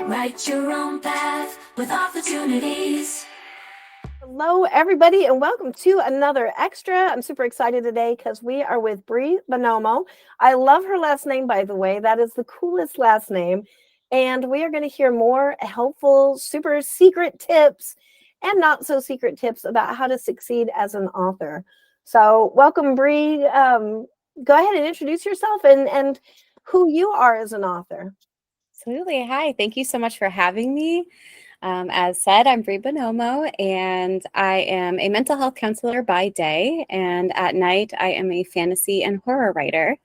Write your own path with opportunities. Hello, everybody, and welcome to another extra. I'm super excited today because we are with Bree Buonomo. I love her last name, by the way. That is the coolest last name. And we are going to hear more helpful, super secret tips and not so secret tips about how to succeed as an author. So, welcome, Bree. Go ahead and introduce yourself and who you are as an author. Absolutely. Hi. Thank you so much for having me. As said, I'm Bree Buonomo, and I am a mental health counselor by day, and at night I am a fantasy and horror writer.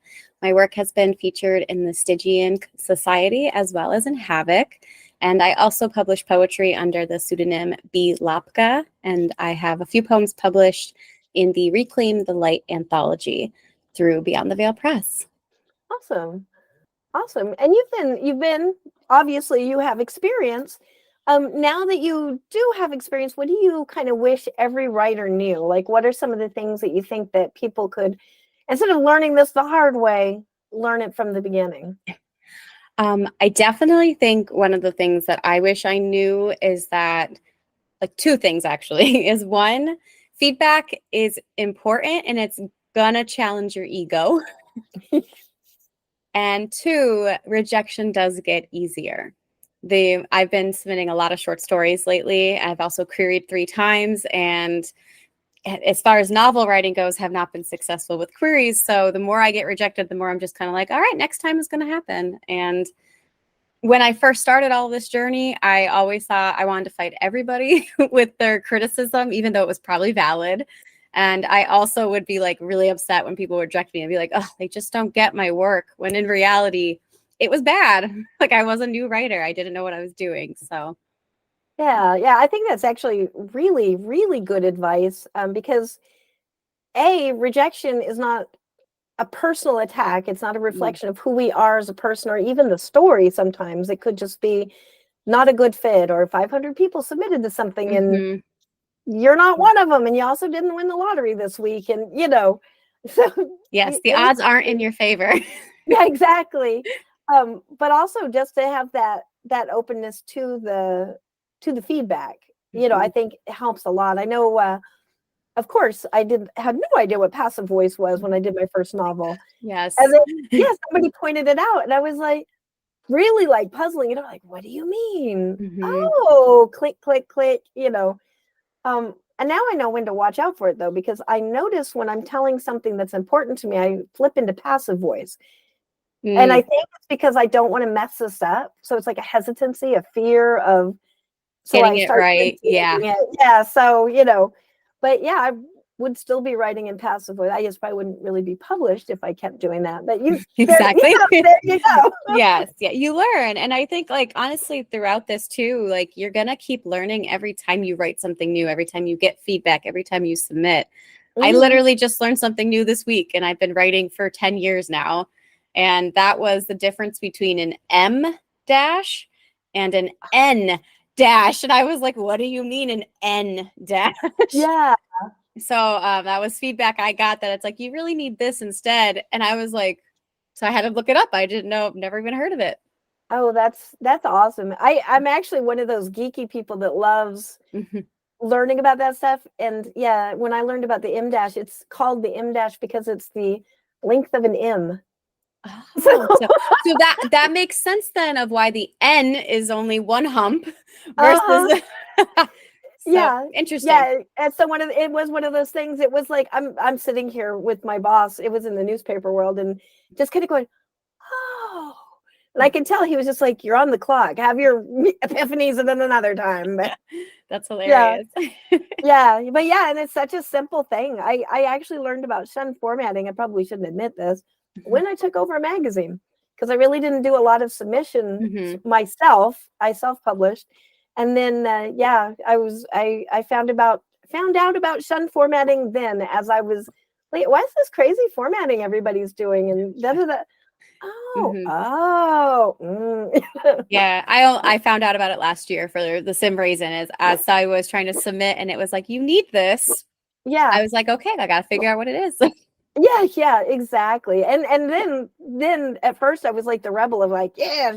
My work has been featured in the Stygian Society as well as in Havok, and I also publish poetry under the pseudonym Bea Lapka, and I have a few poems published in the Reclaim the Light Anthology through Beyond the Veil Press. Awesome. And you've been obviously you have experience. Now that you do have experience, what do you kind of wish every writer knew? Like, what are some of the things that you think that people could, instead of learning this the hard way, learn it from the beginning? I definitely think one of the things that I wish I knew is that, like, two things actually, is one, feedback is important and it's gonna challenge your ego. And two, rejection does get easier. I've been submitting a lot of short stories lately. I've also queried 3 times, and as far as novel writing goes, have not been successful with queries. So the more I get rejected, the more I'm just kind of like, all right, next time is going to happen. And when I first started all this journey, I always thought I wanted to fight everybody with their criticism, even though it was probably valid. And I also would be like really upset when people reject me and be like, oh, they just don't get my work. When in reality, it was bad. Like, I was a new writer. I didn't know what I was doing. So Yeah, I think that's actually really, really good advice. Because rejection is not a personal attack. It's not a reflection of who we are as a person or even the story. Sometimes it could just be not a good fit, or 500 people submitted to something and you're not one of them, and you also didn't win the lottery this week, and so yes, the odds aren't in your favor. Yeah, exactly. But also just to have that openness to the feedback, I think it helps a lot. I know, of course, I had no idea what passive voice was when I did my first novel. Yes. And then, somebody pointed it out, and I was like, really like puzzling, like, what do you mean? Oh, click, click, click, and now I know when to watch out for it, though, because I notice when I'm telling something that's important to me, I flip into passive voice. And I think it's because I don't want to mess this up. So it's like a hesitancy, a fear of getting it right. Yeah. Yeah. So, but yeah, I would still be writing in passive voice. I guess probably wouldn't really be published if I kept doing that. But exactly. There you go. Yes. Yeah. You learn. And I think, like, honestly, throughout this too, like, you're going to keep learning every time you write something new, every time you get feedback, every time you submit. I literally just learned something new this week, and I've been writing for 10 years now. And that was the difference between an M dash and an N dash. And I was like, what do you mean an N dash? Yeah. So that was feedback I got, that it's like, you really need this instead. And I was like, so I had to look it up. I didn't know, never even heard of it. Oh, that's awesome. I'm actually one of those geeky people that loves learning about that stuff. And yeah, when I learned about the M dash, it's called the M dash because it's the length of an M. Oh, so that makes sense then, of why the N is only one hump versus interesting. Yeah, and so it was one of those things. It was like I'm sitting here with my boss. It was in the newspaper world, and just kind of going, oh, and I could tell he was just like, you're on the clock. Have your epiphanies and then another time. But that's hilarious. Yeah, but yeah, and it's such a simple thing. I actually learned about shun formatting. I probably shouldn't admit this when I took over a magazine, because I really didn't do a lot of submissions myself. I self-published, and then I found out about shun formatting then, as I was, wait, why is this crazy formatting everybody's doing, and yeah, I found out about it last year for the same reason, as I was trying to submit, and it was like, you need this. Yeah, I was like, okay, I got to figure out what it is. Yeah, exactly. And then at first I was like the rebel of like, yeah,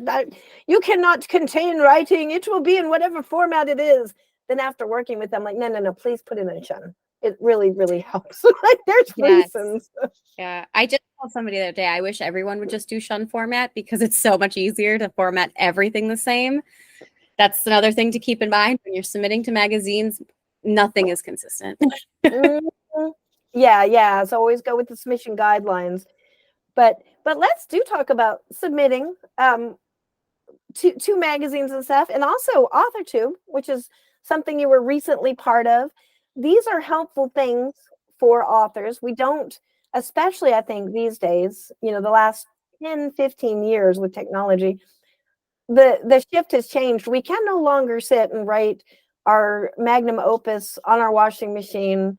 you cannot contain writing. It will be in whatever format it is. Then after working with them, like, no, please put it in Shun. It really, really helps. Like there's Yes. reasons. Yeah. I just told somebody the other day, I wish everyone would just do Shun format because it's so much easier to format everything the same. That's another thing to keep in mind when you're submitting to magazines. Nothing is consistent. Mhm. Yeah. So always go with the submission guidelines. But let's do talk about submitting to magazines and stuff, and also AuthorTube, which is something you were recently part of. These are helpful things for authors. We don't, especially I think these days, the last 10, 15 years with technology, the shift has changed. We can no longer sit and write our magnum opus on our washing machine,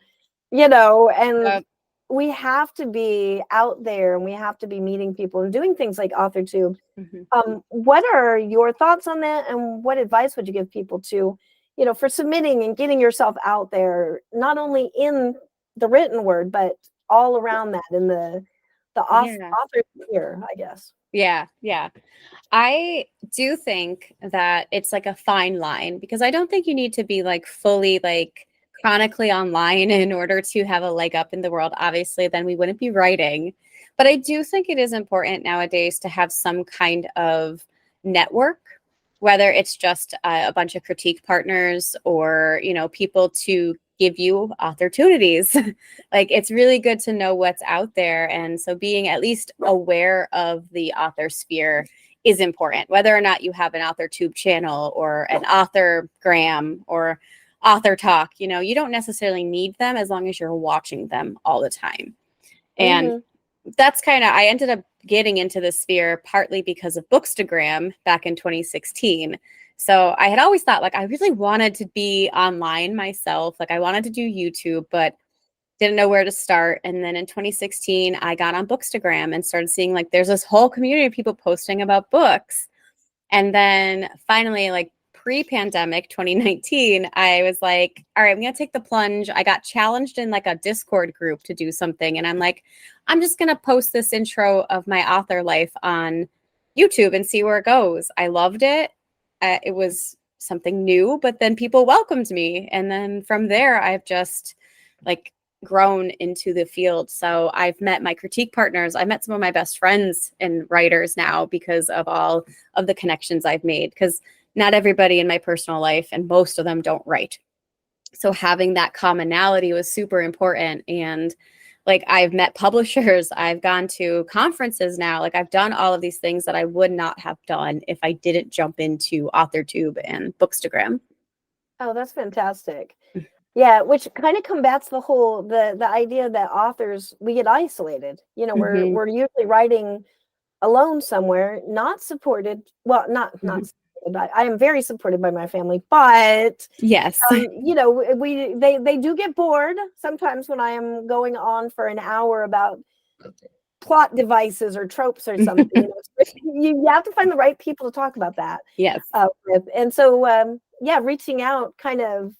and Yep. we have to be out there and we have to be meeting people and doing things like AuthorTube. Mhm. What are your thoughts on that, and what advice would you give people to, for submitting and getting yourself out there, not only in the written word, but all around that in the Yeah. author sphere, I guess. Yeah. Yeah. I do think that it's like a fine line because I don't think you need to be like fully like chronically online in order to have a leg up in the world. Obviously, then we wouldn't be writing. But I do think it is important nowadays to have some kind of network, whether it's just a bunch of critique partners or, people to give you opportunities. Like it's really good to know what's out there. And so being at least aware of the author sphere is important, whether or not you have an AuthorTube channel or an AuthorGram or Author Talk. You don't necessarily need them as long as you're watching them all the time. And Mm-hmm. that's I ended up getting into the sphere partly because of Bookstagram back in 2016. So I had always thought like I really wanted to be online myself. Like I wanted to do YouTube, but didn't know where to start. And then in 2016, I got on Bookstagram and started seeing like there's this whole community of people posting about books. And then finally, like pre-pandemic 2019, I was like, all right, I'm gonna take the plunge. I got challenged in like a Discord group to do something. And I'm like, I'm just gonna post this intro of my author life on YouTube and see where it goes. I loved it. It was something new, but then people welcomed me. And then from there, I've just like grown into the field. So I've met my critique partners. I've met some of my best friends and writers now because of all of the connections I've made. Because not everybody in my personal life and most of them don't write. So having that commonality was super important. And like I've met publishers, I've gone to conferences now. Like I've done all of these things that I would not have done if I didn't jump into AuthorTube and Bookstagram. Oh, that's fantastic. Yeah, which kind of combats the idea that authors, we get isolated. Mhm. We're usually writing alone somewhere, not supported. Well, not Mhm. supported. I am very supported by my family, but Yes. they do get bored sometimes when I am going on for an hour about plot devices or tropes or something. You have to find the right people to talk about that Yes. with. And so yeah, reaching out kind of.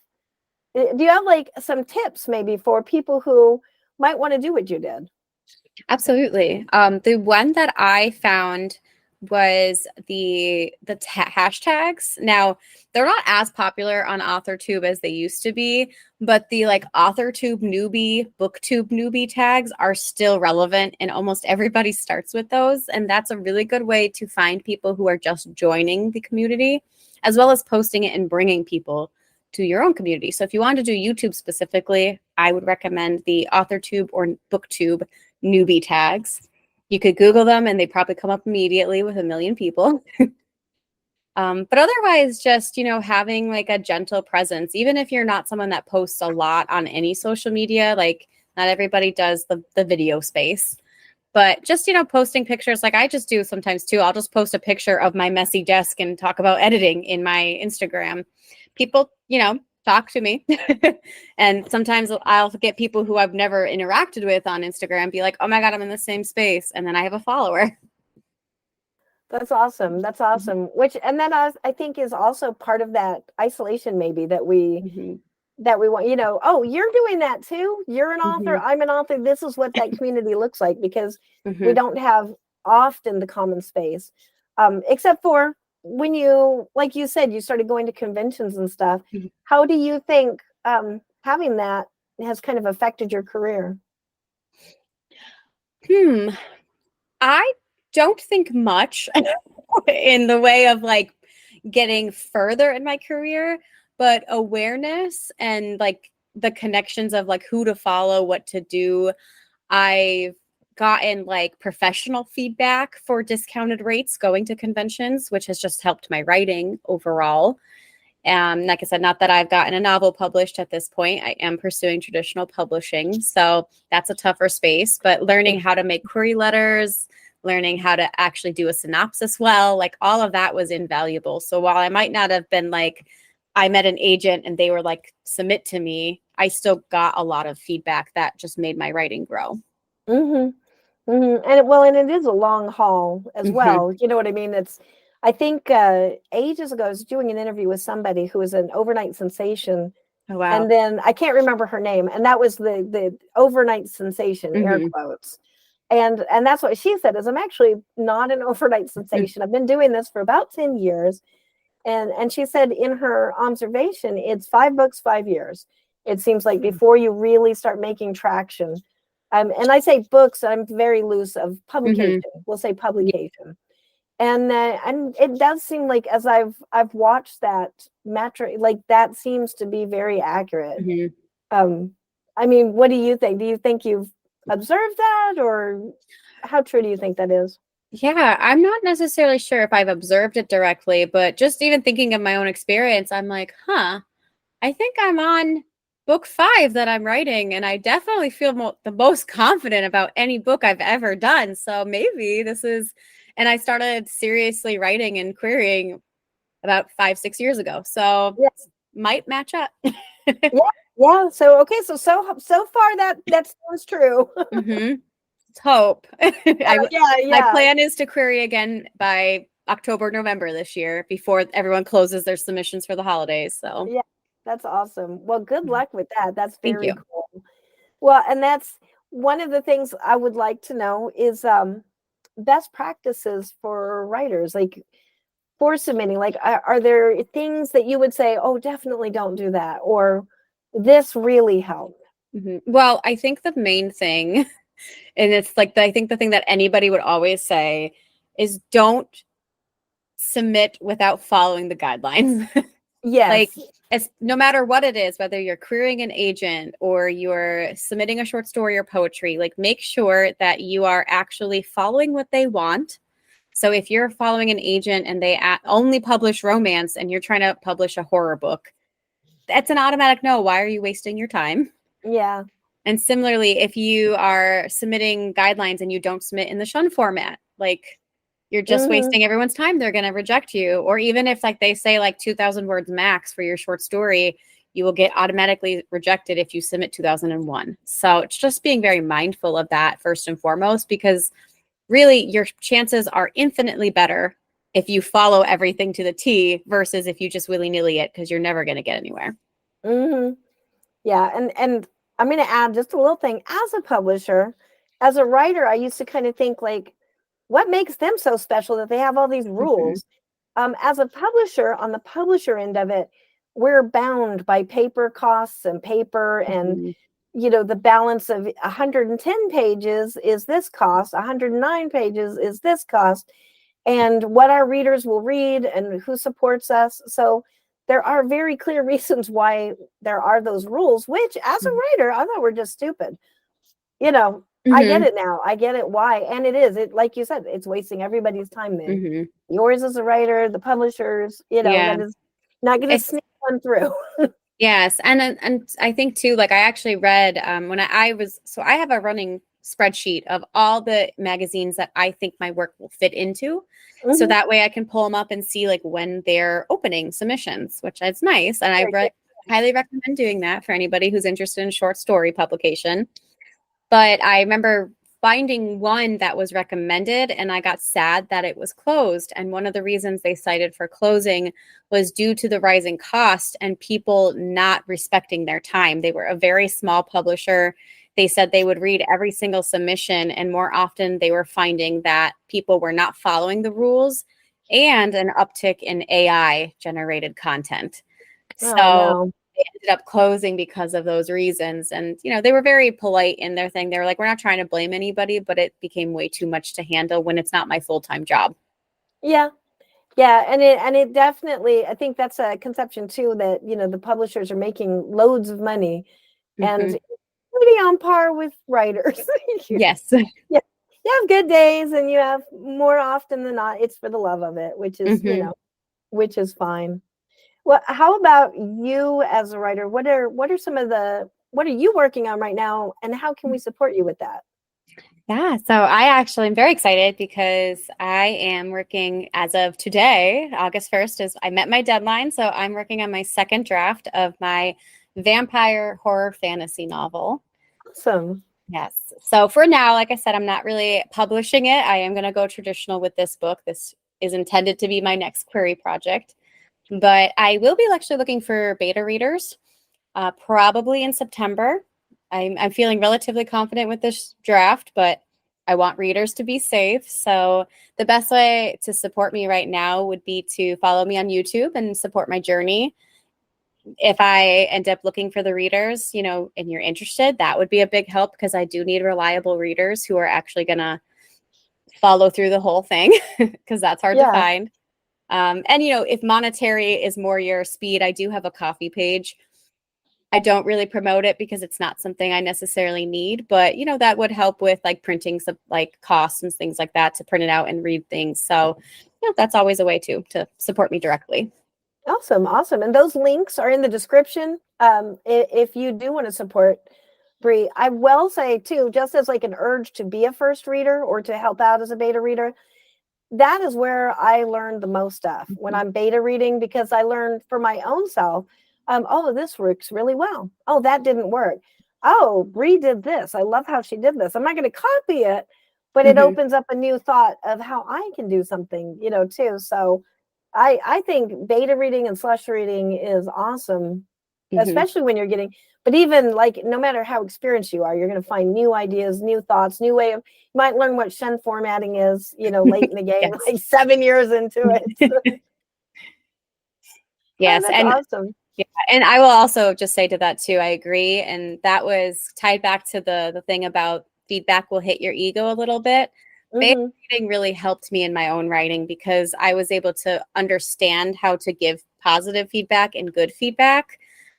Do you have like some tips maybe for people who might want to do what you did? Absolutely. The one that I found was the hashtags. Now, they're not as popular on AuthorTube as they used to be, but the like AuthorTube newbie, BookTube newbie tags are still relevant, and almost everybody starts with those. And that's a really good way to find people who are just joining the community, as well as posting it and bringing people to your own community. So if you want to do YouTube specifically, I would recommend the AuthorTube or BookTube newbie tags. You could Google them and they probably come up immediately with a million people. But otherwise, just, having like a gentle presence, even if you're not someone that posts a lot on any social media, like not everybody does the video space, but just, posting pictures like I just do sometimes too. I'll just post a picture of my messy desk and talk about editing in my Instagram. People, talk to me. And sometimes I'll get people who I've never interacted with on Instagram be like, oh my God, I'm in the same space. And then I have a follower. That's awesome. That's awesome. Which, and that I think is also part of that isolation maybe that we Mhm. that we want, oh, you're doing that too. You're an author. Mhm. I'm an author. This is what that community looks like, because we Mhm. don't have often the common space, except for when you, like you said, you started going to conventions and stuff. Mhm. How do you think having that has kind of affected your career? I don't think much in the way of like getting further in my career, but awareness and like the connections of like who to follow, what to do. I've gotten like professional feedback for discounted rates going to conventions, which has just helped my writing overall. Like I said, not that I've gotten a novel published at this point. I am pursuing traditional publishing. So that's a tougher space, but learning how to make query letters, learning how to actually do a synopsis well, like all of that was invaluable. So while I might not have been like, I met an agent and they were like, submit to me, I still got a lot of feedback that just made my writing grow. Mm-hmm. And it is a long haul as Mm-hmm. well. You know what I mean? I think ages ago, I was doing an interview with somebody who was an overnight sensation. Oh, wow. And then I can't remember her name. And that was the overnight sensation, air Mm-hmm. quotes. And that's what she said, is I'm actually not an overnight sensation. I've been doing this for about 10 years. And she said in her observation, it's 5 books, 5 years. It seems like before you really start making traction. And I say books, I'm very loose of publication. Mm-hmm. We'll say publication. And it does seem like, as I've watched that metric, like that seems to be very accurate. Mm-hmm. Um, I mean, what do you think? Do you think you've observed that, or how true do you think that is? Yeah, I'm not necessarily sure if I've observed it directly, but just even thinking of my own experience, I'm like, I think I'm on book 5 that I'm writing, and I definitely feel the most confident about any book I've ever done. So maybe this is, and I started seriously writing and querying about 5, 6 years ago. So Yeah, might match up. yeah, yeah. So okay, so far that sounds true. Mm-hmm. Let's hope. Yeah, My yeah, plan is to query again by October, November this year before everyone closes their submissions for the holidays. So yeah. That's awesome. Well, good luck with that. That's thank very you. cool. Well, and that's one of the things I would like to know is best practices for writers, like for submitting. Like, are there things that you would say, oh, definitely don't do that, or this really helped? Well, I think the main thing, and it's like I think the thing that anybody would always say is don't submit without following the guidelines. Like, Yes. it's no matter what it is, whether you're querying an agent or you're submitting a short story or poetry, like make sure that you are actually following what they want. So if you're following an agent and they only publish romance and you're trying to publish a horror book, that's an automatic no. Why are you wasting your time? Yeah. And similarly, if you are submitting guidelines and you don't submit in the shun format, like you're just Hmm. wasting everyone's time. They're going to reject you. Or even if like they say like 2,000 words max for your short story, you will get automatically rejected if you submit 2001. So it's just being very mindful of that first and foremost, because really your chances are infinitely better if you follow everything to the T versus if you just willy-nilly it, because you're never going to get anywhere. Hmm. Yeah, and I'm going to add just a little thing. As a publisher, as a writer, I used to kind of think like, what makes them so special that they have all these Mm-hmm. rules? As a publisher, on the publisher end of it, we're bound by paper costs and paper, and Mm-hmm. the balance of 110 pages is this cost, 109 pages is this cost, and what our readers will read and who supports us. So there are very clear reasons why there are those rules, which as a writer, I thought were just stupid. I get Mm-hmm. it now. I get it why. And it is, it, like you said, it's wasting everybody's time then. Mm-hmm. Yours as a writer, the publishers, Yeah. that is not going to It's sneak one through. Yes, and I think too, like I actually read when I was, so I have a running spreadsheet of all the magazines that I think my work will fit into, so Mhm. that way I can pull them up and see like when they're opening submissions, which is nice, and I Very good. highly recommend doing that for anybody who's interested in short story publication. But I remember finding one that was recommended, and I got sad that it was closed. And one of the reasons they cited for closing was due to the rising cost and people not respecting their time. They were a very small publisher. They said they would read every single submission, and more often they were finding that people were not following the rules and an uptick in AI generated content. Oh, So no. they ended up closing because of those reasons. And, they were very polite in their thing. They were like, we're not trying to blame anybody, but it became way too much to handle when it's not my full-time job. Yeah. Yeah, and it definitely, I think that's a conception too, that the publishers are making loads of money, and Mhm. pretty on par with writers. Yes. Yeah, you have good days, and you have more often than not, it's for the love of it, which is Mhm. which is fine. Well, how about you as a writer? What are some of what are you working on right now, and how can we support you with that? Yeah, so I actually am very excited because I am working as of today, August 1st, is I met my deadline. So I'm working on my second draft of my vampire horror fantasy novel. Awesome. Yes. So for now, like I said, I'm not really publishing it. I am going to go traditional with this book. This is intended to be my next query project, but I will be actually looking for beta readers, probably in September. I'm feeling relatively confident with this draft, but I want readers to be safe. So the best way to support me right now would be to follow me on YouTube and support my journey. If I end up looking for the readers, and you're interested, that would be a big help because I do need reliable readers who are actually going to follow through the whole thing because that's hard to Yeah. find. And, if monetary is more your speed, I do have a coffee page. I don't really promote it because it's not something I necessarily need, but that would help with like printing some like costs and things like that to print it out and read things. So, that's always a way to support me directly. Awesome. And those links are in the description. If you do want to support Bree, I will say too, just as like an urge to be a first reader or to help out as a beta reader, that is where I learned the most stuff when I'm beta reading, because I learned for my own self. Oh, this works really well. Oh, that didn't work. Oh, Bree did this. I love how she did this. I'm not going to copy it, but it Mm-hmm. opens up a new thought of how I can do something, too. So I think beta reading and slush reading is awesome, Mm-hmm. especially when you're getting, but even like no matter how experienced you are, you're going to find new ideas, new thoughts, new way of, you might learn what Shen formatting is, late in the game, Yes. like 7 years into it. Oh, Yes. that's And awesome. yeah, and I will also just say to that too, I agree. And that was tied back to the thing about feedback will hit your ego a little bit. Beta Mm-hmm. reading really helped me in my own writing because I was able to understand how to give positive feedback and good feedback.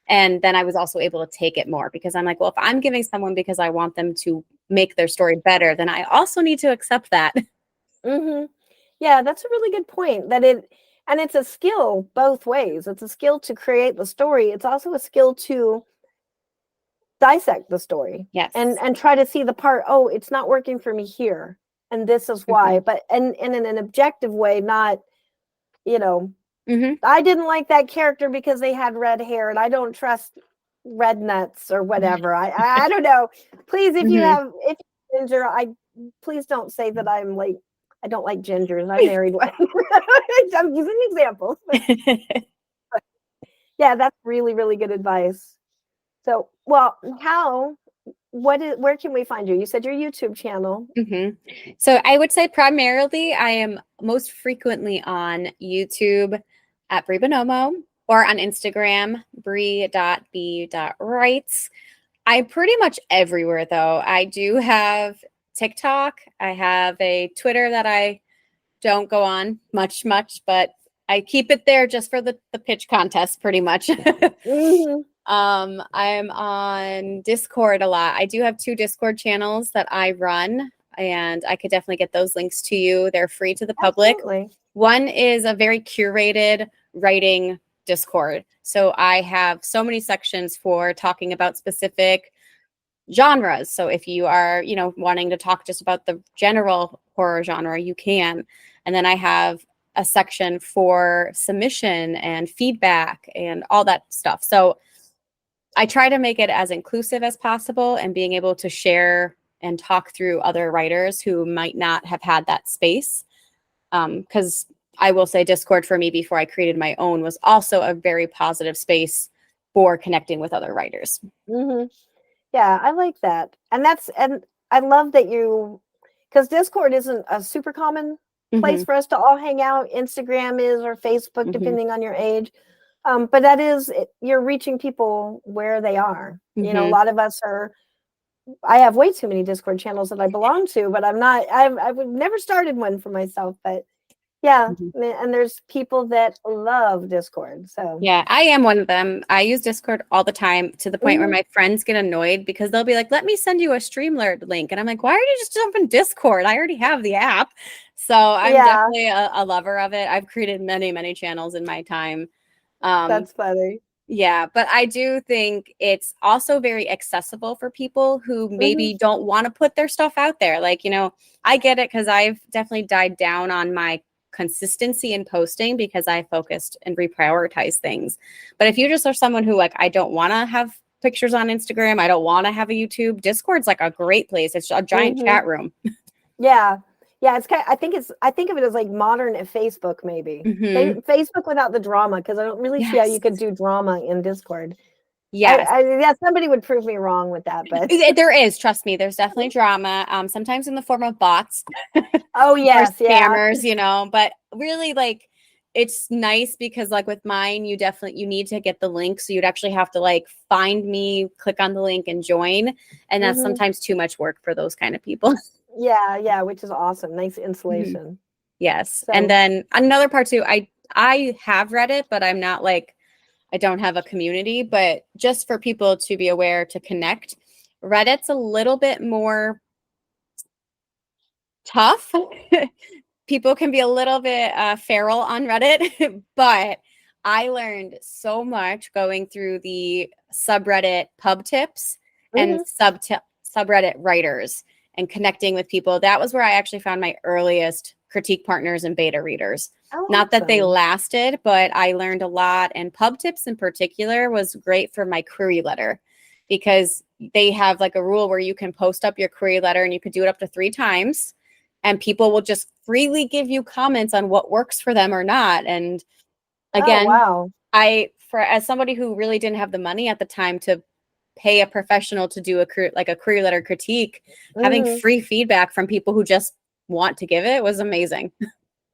And then I was also able to take it more because I'm like, well, if I'm giving someone because I want them to make their story better, then I also need to accept that. Mm-hmm. Yeah, that's a really good point. And it's a skill both ways. It's a skill to create the story. It's also a skill to dissect the story Yes. and try to see the part, oh, it's not working for me here, and this is Mm-hmm. why, but and in an objective way, not, you know Mm-hmm. I didn't like that character because they had red hair, and I don't trust red nuts or whatever. I don't know. Please, if Mm-hmm. you're ginger, I please don't say that I'm like, I don't like gingers. I married one. I'm using examples. But yeah, that's really, really good advice. So, well, where can we find you? You said your YouTube channel. So I would say primarily I am most frequently on YouTube at Bree Buonomo or on Instagram, bree.b.writes. I'm pretty much everywhere though. I do have TikTok. I have a Twitter that I don't go on much, but I keep it there just for the pitch contest pretty much. Mm-hmm. I'm on Discord a lot. I do have two Discord channels that I run, and I could definitely get those links to you. They're free to the public. Absolutely. One is a very curated writing Discord. So I have so many sections for talking about specific genres. So if you are, wanting to talk just about the general horror genre, you can. And then I have a section for submission and feedback and all that stuff. So I try to make it as inclusive as possible and being able to share and talk through other writers who might not have had that space. Because I will say Discord for me before I created my own was also a very positive space for connecting with other writers. Mm-hmm. Yeah, I like that. And I love that because Discord isn't a super common place for us to all hang out. Instagram is, or Facebook, depending on your age. But you're reaching people where they are. You know, a lot of us I have way too many Discord channels that I belong to, but I've never started one for myself, but yeah. And there's people that love Discord. So yeah, I am one of them. I use Discord all the time to the point where my friends get annoyed because they'll be like, let me send you a Streamlabs link. And I'm like, why are you just jumping Discord? I already have the app. So I'm definitely a lover of it. I've created many, many channels in my time. That's funny. Yeah, but I do think it's also very accessible for people who maybe don't want to put their stuff out there. Like, you know, I get it because I've definitely died down on my consistency in posting because I focused and reprioritized things. But if you just are someone who like, I don't want to have pictures on Instagram, I don't want to have a YouTube, Discord's like a great place. It's a giant chat room. Yeah. Yeah, it's I think of it as like modern Facebook, maybe. Facebook without the drama, because I don't really see how you could do drama in Discord. Yes. Yeah, somebody would prove me wrong with that, but there is, trust me, there's definitely drama. Sometimes in the form of bots. Oh yes, or scammers, you know, but really like it's nice because like with mine, you need to get the link. So you'd actually have to like find me, click on the link and join. And that's sometimes too much work for those kind of people. Yeah, which is awesome. Nice insulation. Yes. So, and then another part too, I have Reddit, but I'm not like, I don't have a community, but just for people to be aware to connect, Reddit's a little bit more tough. People can be a little bit feral on Reddit, but I learned so much going through the subreddit pub tips and subreddit writers and connecting with people. That was where I actually found my earliest critique partners and beta readers. Not that they lasted, but I learned a lot. And pub tips in particular was great for my query letter because they have like a rule where you can post up your query letter and you could do it up to 3 times. And people will just freely give you comments on what works for them or not. And again, as somebody who really didn't have the money at the time to pay a professional to do a query letter critique, having free feedback from people who just want to give it was amazing.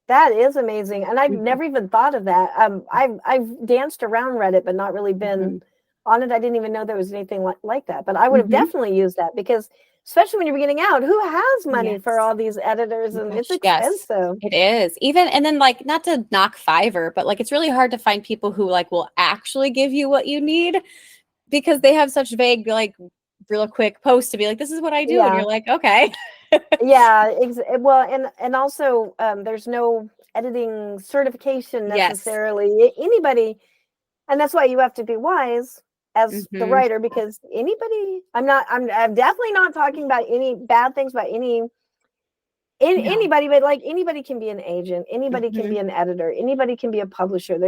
That is amazing. And I've never even thought of that. I've danced around Reddit, but not really been on it. I didn't even know there was anything like that, but I would have definitely used that because especially when you're beginning out, who has money for all these editors? And it's expensive. It is. And then like, not to knock Fiverr, but like, it's really hard to find people who like will actually give you what you need because they have such vague, like real quick posts to be like, this is what I do. And you're like, okay. Well, and also there's no editing certification necessarily. Anybody, and that's why you have to be wise as the writer, because I'm definitely not talking about any bad things about anybody, but like anybody can be an agent, anybody can be an editor, anybody can be a publisher.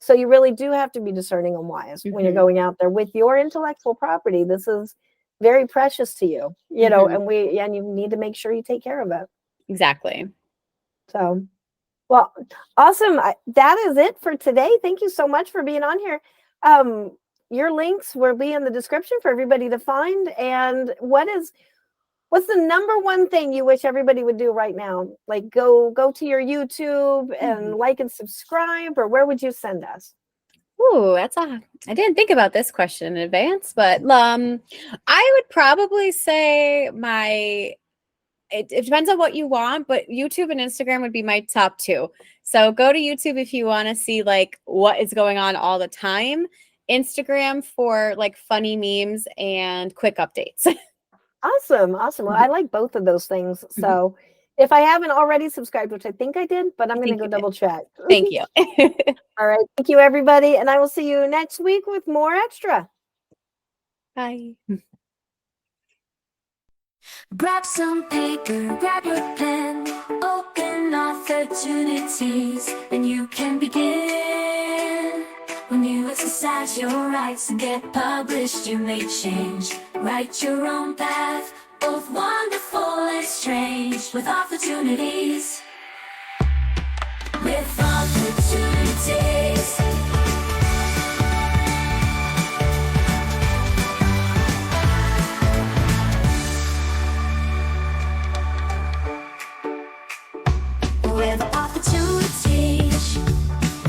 So you really do have to be discerning and wise when you're going out there with your intellectual property. This is very precious to you, you know, and you need to make sure you take care of it. Exactly. So, well, awesome. That is it for today. Thank you so much for being on here. Your links will be in the description for everybody to find. And what's the number one thing you wish everybody would do right now? Like go to your YouTube and like and subscribe, or where would you send us? Ooh, I didn't think about this question in advance, but I would probably say it depends on what you want, but YouTube and Instagram would be my top 2. So go to YouTube if you want to see like what is going on all the time. Instagram for like funny memes and quick updates. Awesome. Well, I like both of those things. So if I haven't already subscribed, which I think I did, but I'm going to go double check. Thank you. All right. Thank you, everybody. And I will see you next week with more extra. Bye. Grab some paper, grab your pen, open opportunities, and you can begin. When you exercise your rights and get published, you may change. Write your own path both wonderful and strange, with opportunities. With opportunities. With opportunities.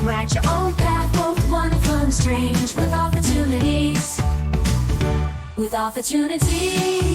Write your own path, both wonderful and strange, with opportunities. With opportunities.